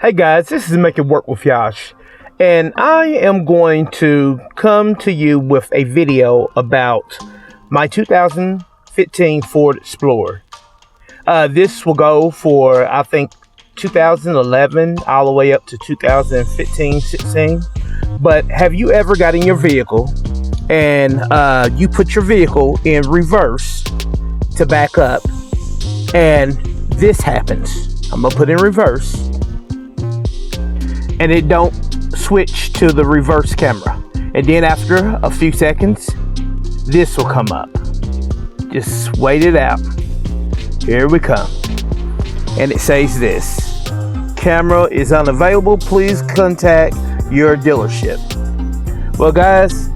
Hey guys, this is Make It Work with Yosh, and I am going to come to you with a video about my 2015 Ford Explorer. This will go for, I think, 2011 all the way up to 2015-16. But have you ever got in your vehicle and you put your vehicle in reverse to back up, and this happens? I'm gonna put in reverse and it don't switch to the reverse camera, and then after a few seconds this will come up. Just wait it out. Here we come, and it says this: camera is unavailable, please contact your dealership. Well guys,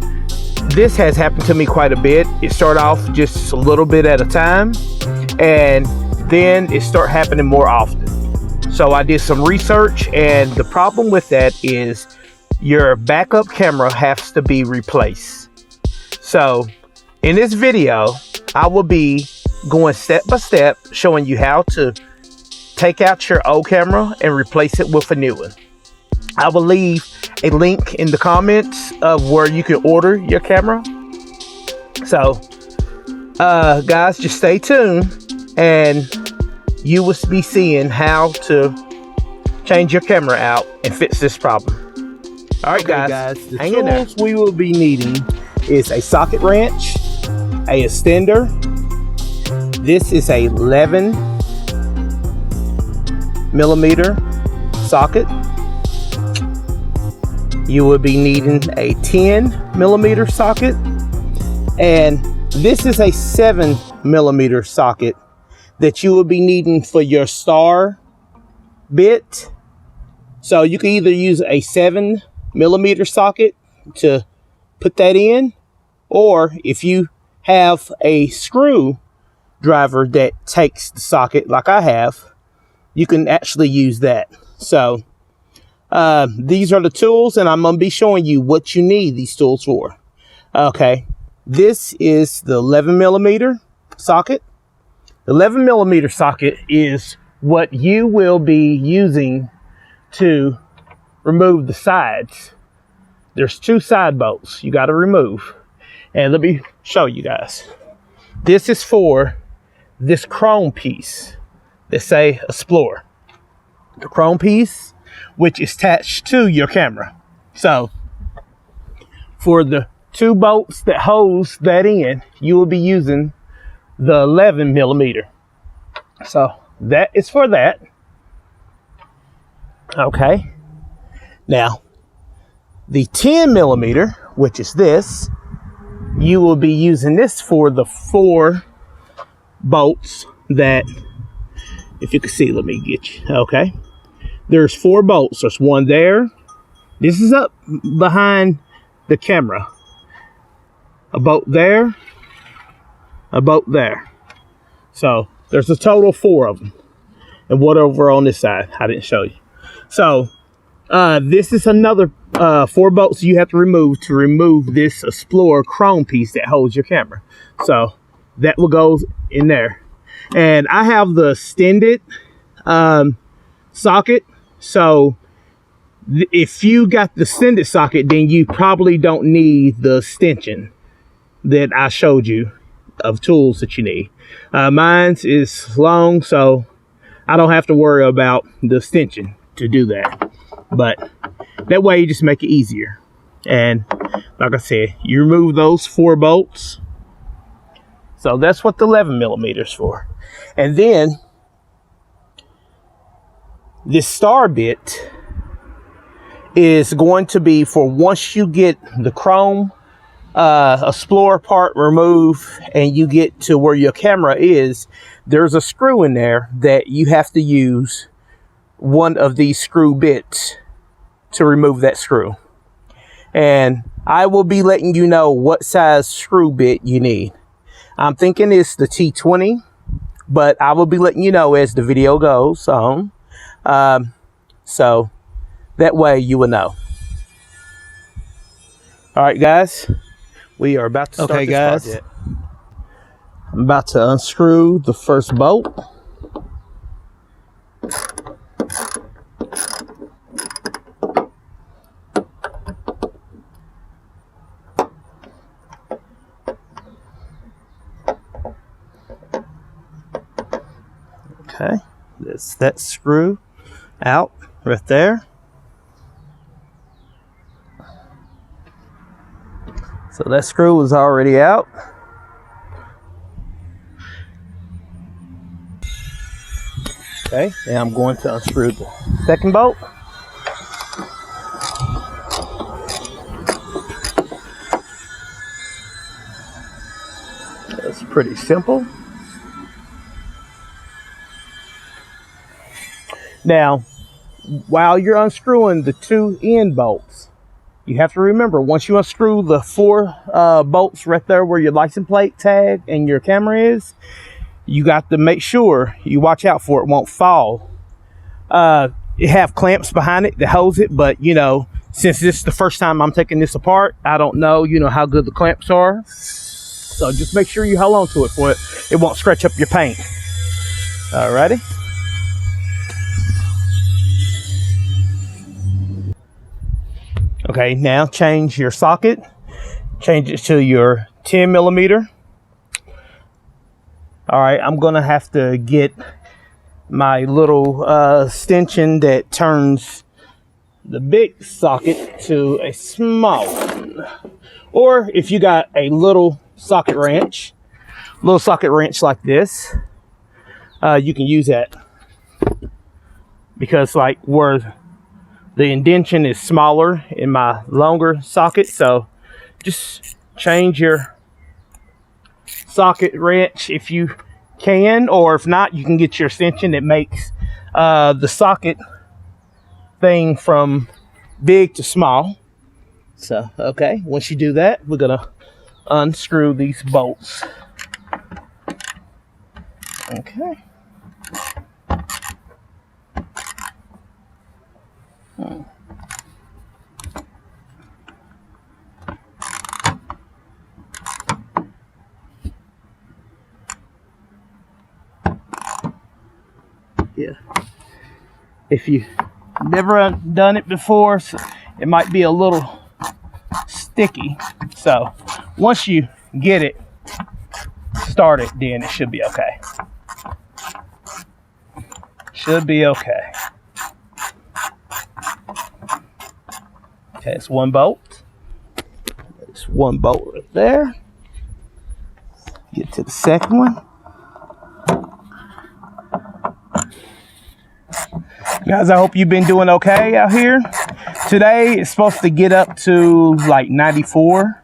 this has happened to me quite a bit. It started off just a little bit at a time, and then it started happening more often. So I did some research, and the problem with that is your backup camera has to be replaced. So in this video, I will be going step by step, showing you how to take out your old camera and replace it with a new one. I will leave a link in the comments of where you can order your camera. So guys, just stay tuned and you will be seeing how to change your camera out and fix this problem. All right, guys, the tools we will be needing is a socket wrench, a extender. This is a 11 millimeter socket. You will be needing a 10 millimeter socket, and this is a 7 millimeter socket that you will be needing for your star bit. So you can either use a 7 millimeter socket to put that in, or if you have a screwdriver that takes the socket like I have, you can actually use that. So these are the tools, and I'm going to be showing you what you need these tools for. Okay, this is the 11 millimeter socket. The 11 millimeter socket is what you will be using to remove the sides. There's two side bolts you got to remove, and let me show you guys. This is for this chrome piece that say Explorer. The chrome piece, which is attached to your camera. So for the two bolts that holds that in, you will be using the 11 millimeter. So that is for that. Okay, now the 10 millimeter, which is this, you will be using this for the 4 bolts that, if you can see, let me get you. Okay, there's 4 bolts. There's one there. This is up behind the camera. A bolt there, a bolt there. So there's a total of 4 of them, and what over on this side I didn't show you. So this is another 4 bolts you have to remove this Explorer chrome piece that holds your camera. So that will go in there, and I have the extended socket. So if you got the extended socket, then you probably don't need the extension that I showed you of tools that you need. Mine's is long, so I don't have to worry about the extension to do that, but that way you just make it easier. And like I said, you remove those 4 bolts. So that's what the 11 millimeters for. And then this star bit is going to be for once you get the chrome Explorer part removed and you get to where your camera is, there's a screw in there that you have to use one of these screw bits to remove that screw. And I will be letting you know what size screw bit you need. I'm thinking it's the T20, but I will be letting you know as the video goes on. So that way you will know. All right, guys. We are about to start this project. I'm about to unscrew the first bolt. gets that screw out right there. So that screw was already out. Okay, now I'm going to unscrew the second bolt. That's pretty simple. Now, while you're unscrewing the two end bolts, you have to remember, once you unscrew the four bolts right there where your license plate tag and your camera is, you got to make sure you watch out for it won't fall. It have clamps behind it that holds it, but you know, since this is the first time I'm taking this apart, I don't know, you know, how good the clamps are. So just make sure you hold on to it for it won't scratch up your paint. Alrighty. Okay, now change your socket. Change it to your 10 millimeter. All right, I'm gonna have to get my little extension that turns the big socket to a small one. Or if you got a little socket wrench like this, you can use that. Because like where the indentation is smaller in my longer socket, so just change your socket wrench if you can, or if not, you can get your extension that makes the socket thing from big to small. So okay, once you do that, we're gonna unscrew these bolts. Okay. Yeah, if you never done it before, so it might be a little sticky. So once you get it started, then it should be okay. Should be okay. Okay, it's one bolt. There's one bolt right there. Get to the second one. Guys, I hope you've been doing okay out here. Today it's supposed to get up to like 94,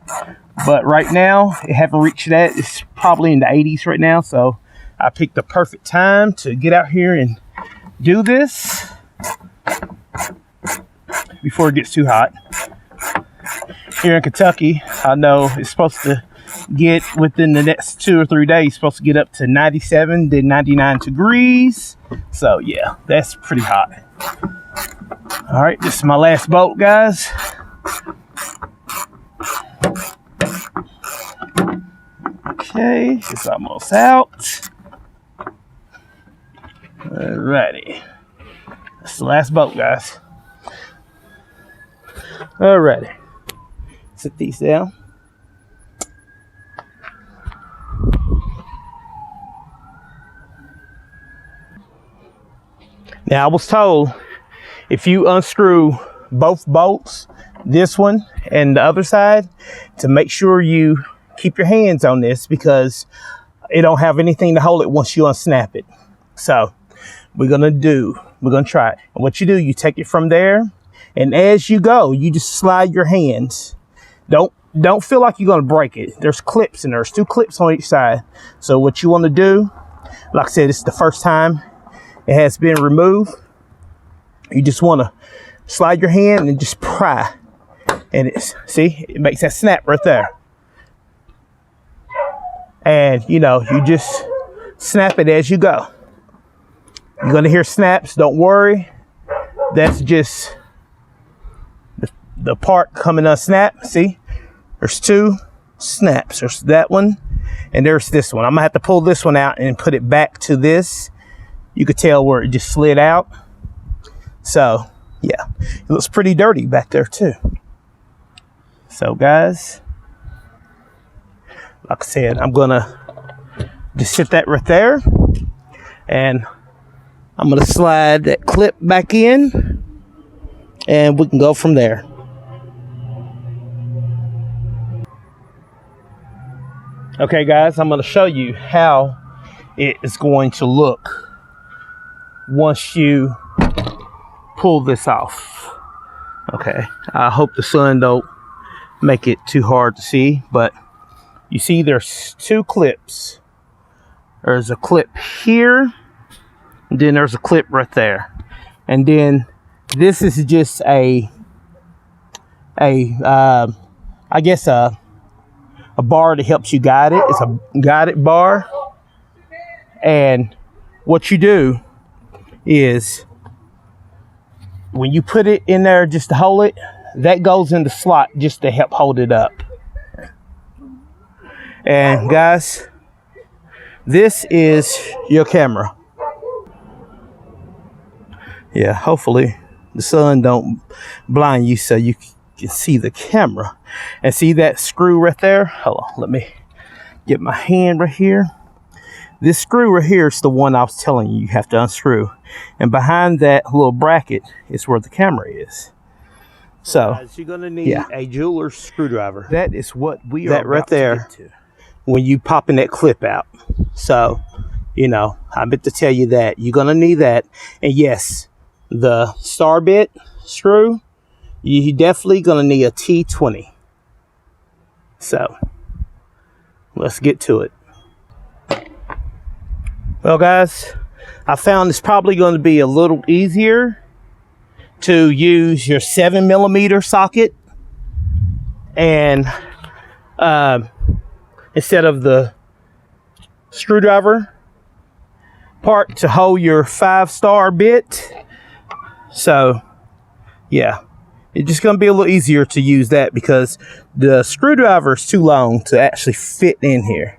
but right now it haven't reached that. It's probably in the 80s right now, so I picked the perfect time to get out here and do this before it gets too hot. Here in Kentucky, I know it's supposed to get within the next 2 or 3 days, supposed to get up to 97 to 99 degrees. So yeah, that's pretty hot. All right, this is my last bolt, guys. Okay, it's almost out. Alrighty, that's the last bolt, guys. Alrighty, set these down. Now, I was told if you unscrew both bolts, this one and the other side, to make sure you keep your hands on this because it don't have anything to hold it once you unsnap it. So we're gonna try it. And what you do, you take it from there, and as you go, you just slide your hands. Don't feel like you're gonna break it. There's clips in there. There's 2 clips on each side. So what you want to do, like I said, it's the first time it has been removed. You just want to slide your hand and just pry, and see, it makes that snap right there. And you know, you just snap it as you go. You're gonna hear snaps. Don't worry, that's just the part coming unsnap. See, there's 2 snaps. There's that one, and there's this one. I'm gonna have to pull this one out and put it back to this. You could tell where it just slid out. So yeah, it looks pretty dirty back there too. So guys, like I said, I'm gonna just sit that right there and I'm gonna slide that clip back in and we can go from there. Okay guys, I'm gonna show you how it is going to look once you pull this off. Okay, I hope the sun don't make it too hard to see, but you see there's two clips. There's a clip here, and then there's a clip right there. And then this is just I guess a bar that helps you guide it. It's a guided bar. And what you do is when you put it in there just to hold it, that goes in the slot just to help hold it up. And guys, this is your camera. Yeah, hopefully the sun don't blind you so you can see the camera. And see that screw right there? Hold on, let me get my hand right here. This screw right here is the one I was telling you have to unscrew. And behind that little bracket is where the camera is. So you're gonna need a jeweler's screwdriver. That is what we are right there to when you popping that clip out. So, you know, I meant to tell you that you're gonna need that. And yes, the star bit screw, you definitely gonna need a T20. So let's get to it. Well guys, I found it's probably going to be a little easier to use your 7mm socket and instead of the screwdriver part to hold your 5-star bit. So yeah, it's just going to be a little easier to use that because the screwdriver is too long to actually fit in here.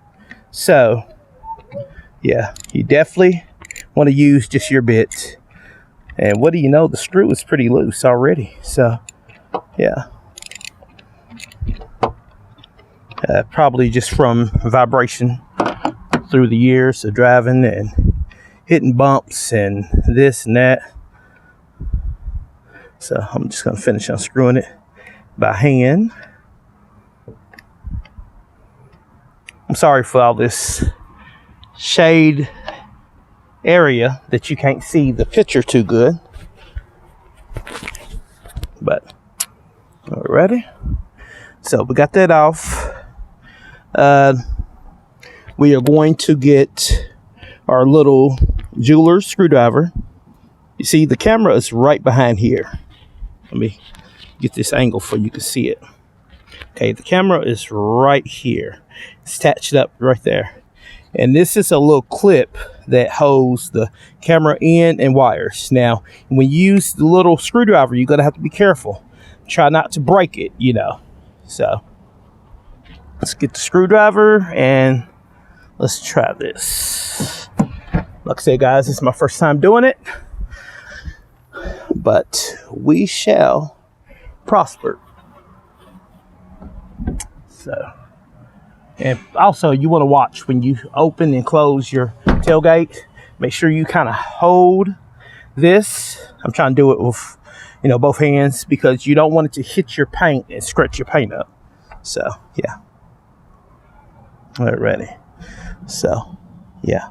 So yeah, you definitely want to use just your bit. And what do you know, the screw is pretty loose already. So yeah, probably just from vibration through the years of driving and hitting bumps and this and that. So I'm just going to finish unscrewing it by hand. I'm sorry for all this shade area that you can't see the picture too good, but alrighty. So we got that off. We are going to get our little jeweler's screwdriver. You see the camera is right behind here. Let me get this angle so you can see it. Okay, the camera is right here. It's attached up right there. And this is a little clip that holds the camera in and wires. Now, when you use the little screwdriver, you're going to have to be careful. Try not to break it, you know. So, let's get the screwdriver and let's try this. Like I said, guys, this is my first time doing it. But we shall prosper. So. And also, you want to watch when you open and close your tailgate. Make sure you kind of hold this. I'm trying to do it with, you know, both hands because you don't want it to hit your paint and scratch your paint up. So, yeah. All right, ready. So, yeah.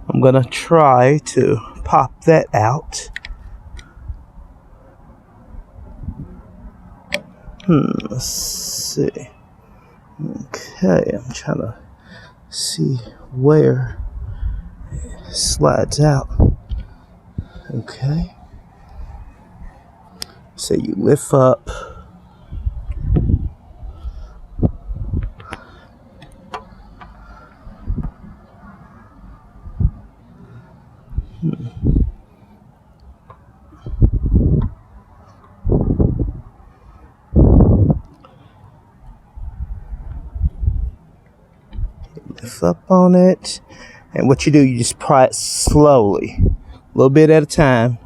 I'm going to try to pop that out. Let's see. Okay, I'm trying to see where it slides out. Okay. So you lift up. Lift up on it, and what you do, you just pry it slowly, a little bit at a time.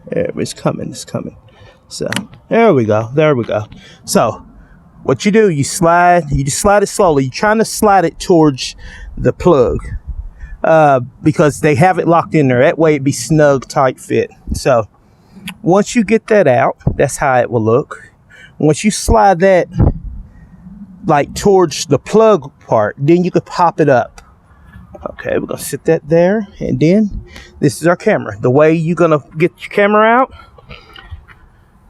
There, it's coming. So there we go. So what you do, you just slide it slowly. You're trying to slide it towards the plug. because they have it locked in there. That way it'd be snug, tight fit. So once you get that out, that's how it will look. Once you slide that like towards the plug part, then you could pop it up. Okay, we're gonna sit that there, and then this is our camera. The way you're gonna get your camera out,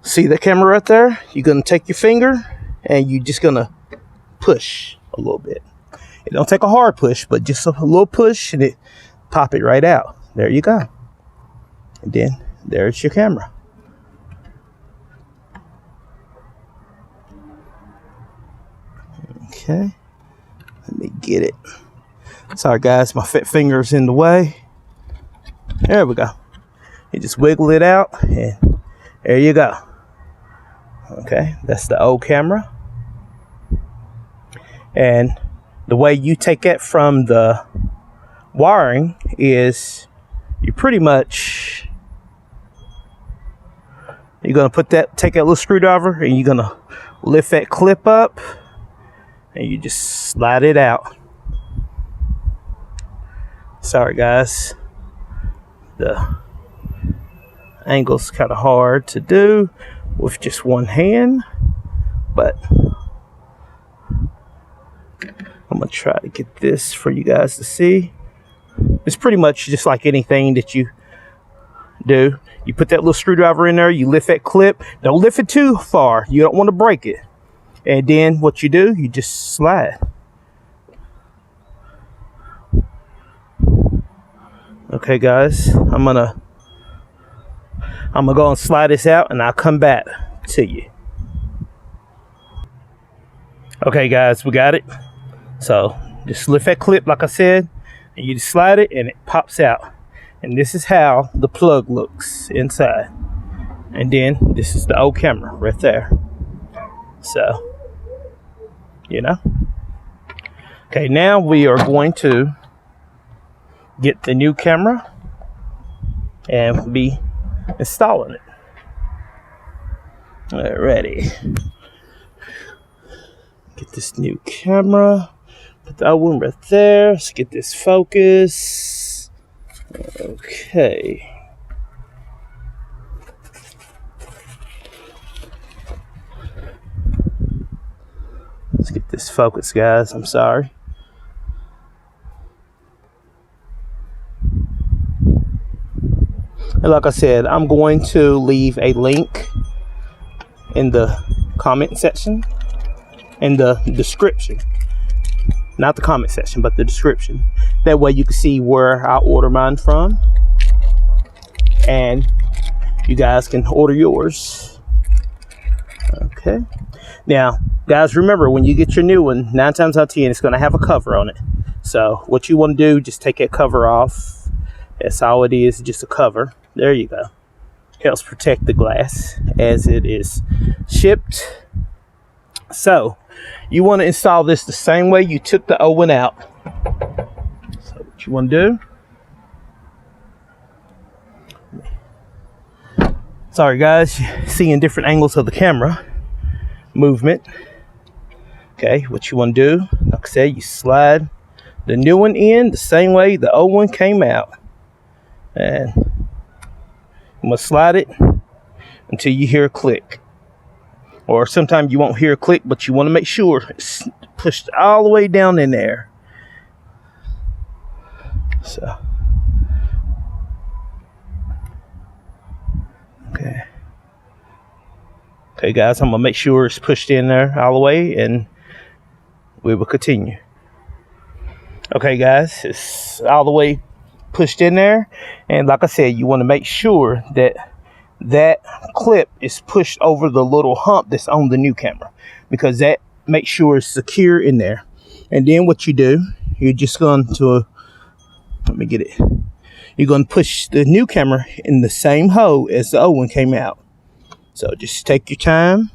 see the camera right there? You're gonna take your finger and you're just gonna push a little bit. It don't take a hard push, but just a little push and it pop it right out. There you go. And then there's your camera. Okay, let me get it. Sorry guys, my fat finger's in the way. There we go. You just wiggle it out and there you go. Okay, that's the old camera. And the way you take it from the wiring is you pretty much, you're gonna take that little screwdriver and you're gonna lift that clip up and you just slide it out. Sorry guys, the angle's kind of hard to do with just one hand, but I'm gonna try to get this for you guys to see. It's pretty much just like anything that you do. You put that little screwdriver in there, you lift that clip. Don't lift it too far, you don't want to break it. And then what you do, you just slide. Okay guys, I'm gonna go and slide this out and I'll come back to you. Okay guys, we got it. So just lift that clip like I said, and you just slide it and it pops out. And this is how the plug looks inside. And then this is the old camera right there. So, you know. Okay, now we are going to get the new camera and be installing it. Alrighty. Get this new camera. Put the old one right there. Let's get this focus. Okay. Let's get this focus, guys. I'm sorry. And like I said, I'm going to leave a link in the comment section, in the description. Not the comment section, but the description. That way you can see where I order mine from. And you guys can order yours. Okay. Now, guys, remember, when you get your new one, 9 times out of 10, it's going to have a cover on it. So what you want to do, just take that cover off. That's all it is, just a cover. There you go. Helps protect the glass as it is shipped. So you want to install this the same way you took the old one out. So what you want to do, sorry guys, seeing different angles of the camera movement. Okay, what you want to do, like I said, you slide the new one in the same way the old one came out. And you must slide it until you hear a click. Or sometimes you won't hear a click, but you want to make sure it's pushed all the way down in there. So, okay. Okay, guys, I'm going to make sure it's pushed in there all the way, and we will continue. Okay, guys, it's all the way pushed in there. And like I said, you want to make sure that that clip is pushed over the little hump that's on the new camera, because that makes sure it's secure in there. And then what you do, you're just going to, let me get it. You're going to push the new camera in the same hole as the old one came out. So just take your time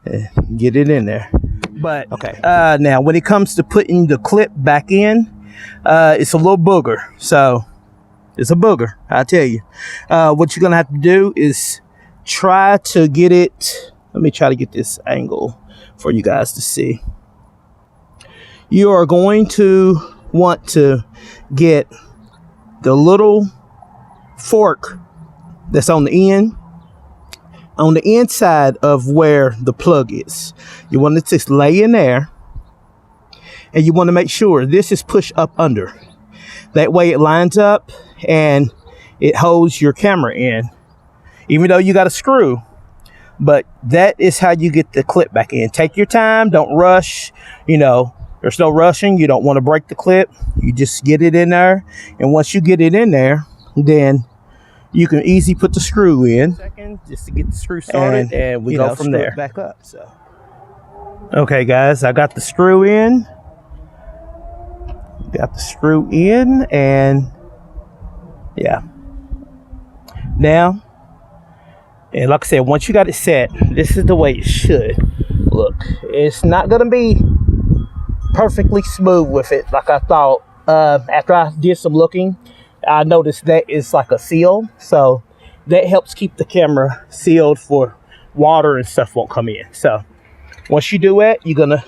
and get it in there. But okay, now when it comes to putting the clip back in, it's a little booger. So it's a booger, I tell you. What you're gonna have to do is try to get it. Let me try to get this angle for you guys to see. you are going to want to get the little fork that's on the end, on the inside of where the plug is. You want it to just lay in there, and you want to make sure this is pushed up under. That way it lines up and it holds your camera in, even though you got a screw. But that is how you get the clip back in. Take your time, don't rush. You know, there's no rushing. You don't want to break the clip. You just get it in there, and once you get it in there, then you can easily put the screw in. Second, just to get the screw started, and we go from there. Back up. So, okay, guys, I got the screw in. Got the screw in, and yeah. Now, and like I said, once you got it set, this is the way it should look. It's not gonna be perfectly smooth with it like I thought. After I did some looking, I noticed that it's like a seal, so that helps keep the camera sealed for water and stuff won't come in. So once you do that, you're gonna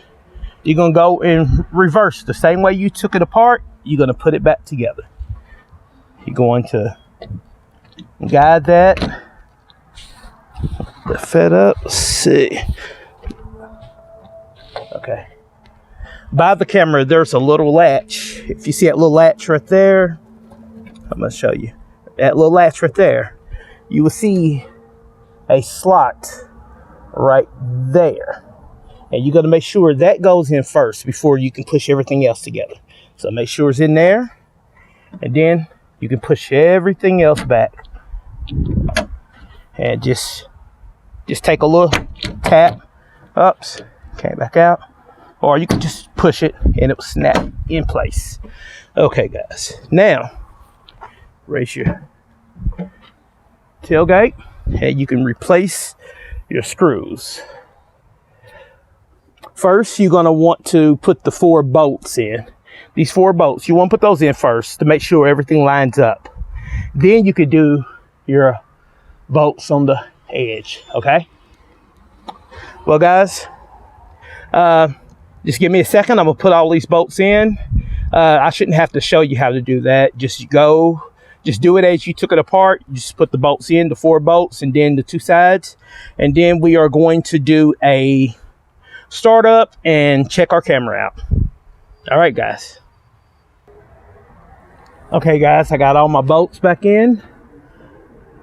go in reverse the same way you took it apart. You're gonna put it back together. You're going to guide that, the fed up. Let's see. Okay. By the camera, there's a little latch. If you see that little latch right there, I'm gonna show you that little latch right there. You will see a slot right there, and you're gonna make sure that goes in first before you can push everything else together. So make sure it's in there, and then you can push everything else back, and just take a little tap. Oops, came back out. Or you can just push it and it will snap in place. Okay, guys. Now, raise your tailgate and you can replace your screws. First, you're going to want to put the 4 bolts in. These 4 bolts, you want to put those in first to make sure everything lines up. Then you could do your bolts on the edge, okay? Well, guys, just give me a second. I'm going to put all these bolts in. I shouldn't have to show you how to do that. Just do it as you took it apart. Just put the bolts in, the 4 bolts, and then the 2 sides. And then we are going to do a startup and check our camera out. All right, guys. Okay, guys, I got all my bolts back in.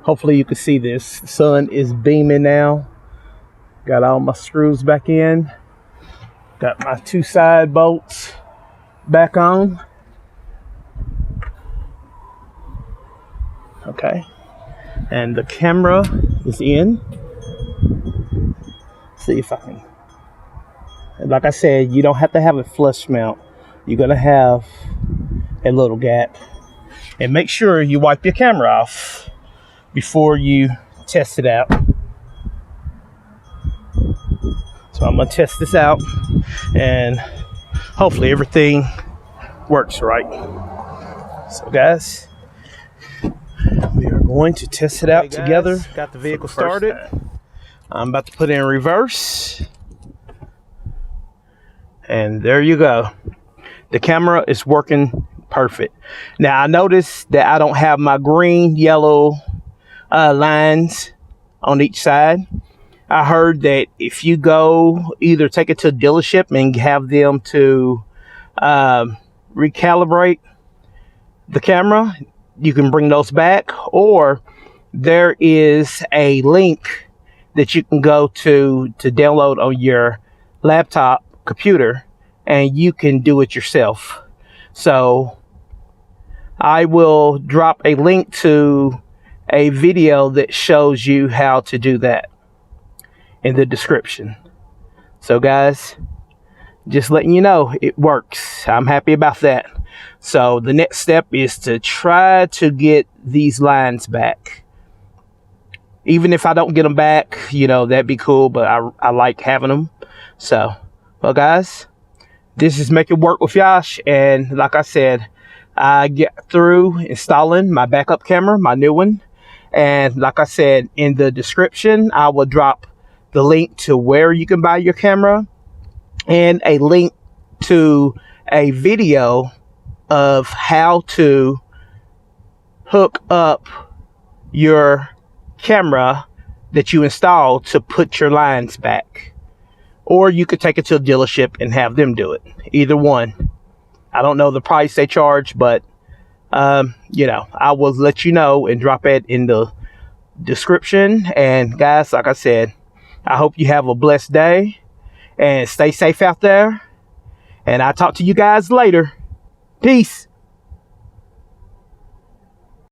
Hopefully you can see this. The sun is beaming now. Got all my screws back in. Got my 2 side bolts back on. Okay. And the camera is in. See if I can. And like I said, you don't have to have a flush mount. You're going to have a little gap. And make sure you wipe your camera off before you test it out. So I'm going to test this out and hopefully everything works right. So guys, we are going to test it out together. Got the vehicle started. I'm about to put it in reverse. And there you go. The camera is working perfect. Now I noticed that I don't have my green, yellow lines on each side. I heard that if you go either take it to a dealership and have them to recalibrate the camera, you can bring those back, or there is a link that you can go to download on your laptop computer and you can do it yourself. So I will drop a link to a video that shows you how to do that in the description. So guys, just letting you know it works. I'm happy about that. So the next step is to try to get these lines back. Even if I don't get them back, you know, that'd be cool, but I like having them. So, well guys, this is Make It Work with Yosh, and like I said, I get through installing my backup camera, my new one, and like I said, in the description I will drop the link to where you can buy your camera and a link to a video of how to hook up your camera that you installed to put your lines back. Or you could take it to a dealership and have them do it. Either one. I don't know the price they charge, but you know, I will let you know and drop it in the description. And guys, like I said, I hope you have a blessed day and stay safe out there. And I'll talk to you guys later. Peace.